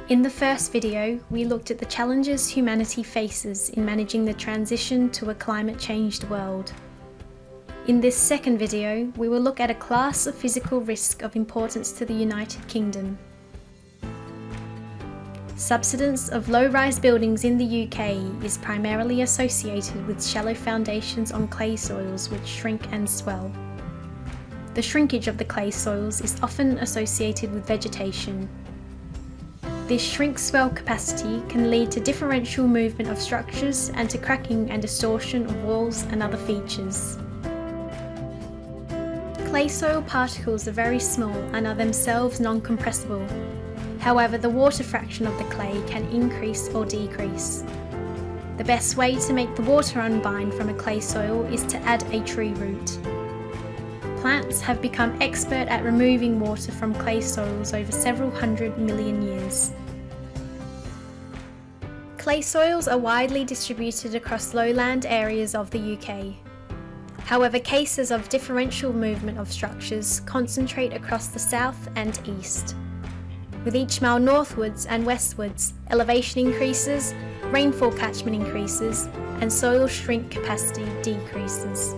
In the first video, we looked at the challenges humanity faces in managing the transition to a climate-changed world. In this second video, we will look at a class of physical risk of importance to the United Kingdom. Subsidence of low-rise buildings in the UK is primarily associated with shallow foundations on clay soils which shrink and swell. The shrinkage of the clay soils is often associated with vegetation. This shrink-swell capacity can lead to differential movement of structures and to cracking and distortion of walls and other features. Clay soil particles are very small and are themselves non-compressible. However, the water fraction of the clay can increase or decrease. The best way to make the water unbind from a clay soil is to add a tree root. Plants have become expert at removing water from clay soils over several 100 million years. Clay soils are widely distributed across lowland areas of the UK. However, cases of differential movement of structures concentrate across the south and east. With each mile northwards and westwards, elevation increases, rainfall catchment increases, and soil shrink capacity decreases.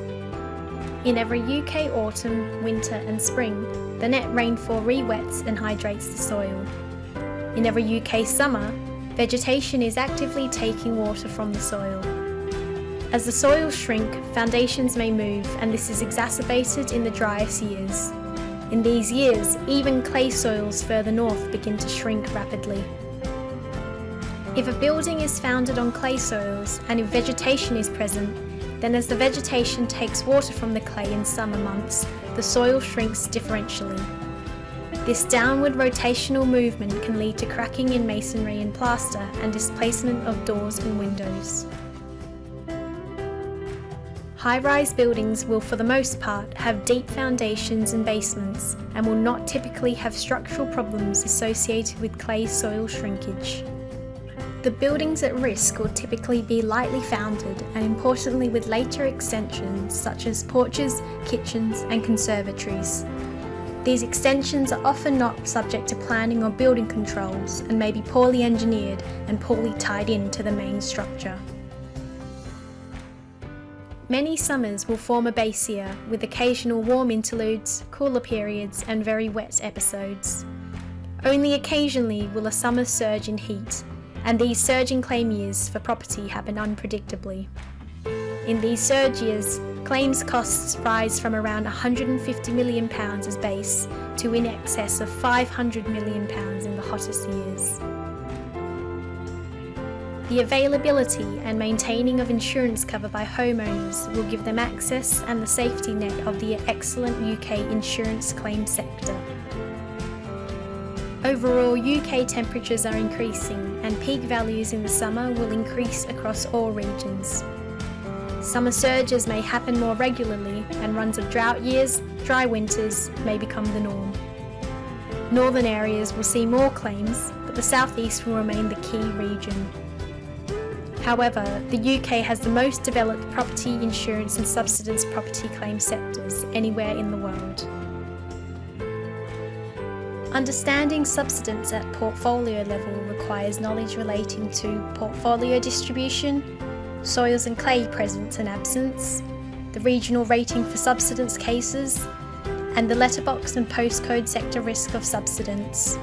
In every UK autumn, winter and spring, the net rainfall re-wets and hydrates the soil. In every UK summer, vegetation is actively taking water from the soil. As the soils shrink, foundations may move, and this is exacerbated in the driest years. In these years, even clay soils further north begin to shrink rapidly. If a building is founded on clay soils and if vegetation is present, then as the vegetation takes water from the clay in summer months, the soil shrinks differentially. This downward rotational movement can lead to cracking in masonry and plaster and displacement of doors and windows. High-rise buildings will for the most part have deep foundations and basements and will not typically have structural problems associated with clay soil shrinkage. The buildings at risk will typically be lightly founded and importantly with later extensions such as porches, kitchens and conservatories. These extensions are often not subject to planning or building controls and may be poorly engineered and poorly tied into the main structure. Many summers will form a base year, with occasional warm interludes, cooler periods and very wet episodes. Only occasionally will a summer surge in heat, and these surging claim years for property happen unpredictably. In these surge years, claims costs rise from around £150 million as base to in excess of £500 million in the hottest years. The availability and maintaining of insurance cover by homeowners will give them access and the safety net of the excellent UK insurance claim sector. Overall, UK temperatures are increasing and peak values in the summer will increase across all regions. Summer surges may happen more regularly and runs of drought years, dry winters may become the norm. Northern areas will see more claims, but the southeast will remain the key region. However, the UK has the most developed property insurance and subsidence property claim sectors anywhere in the world. Understanding subsidence at portfolio level requires knowledge relating to portfolio distribution, soils and clay presence and absence, the regional rating for subsidence cases, and the letterbox and postcode sector risk of subsidence.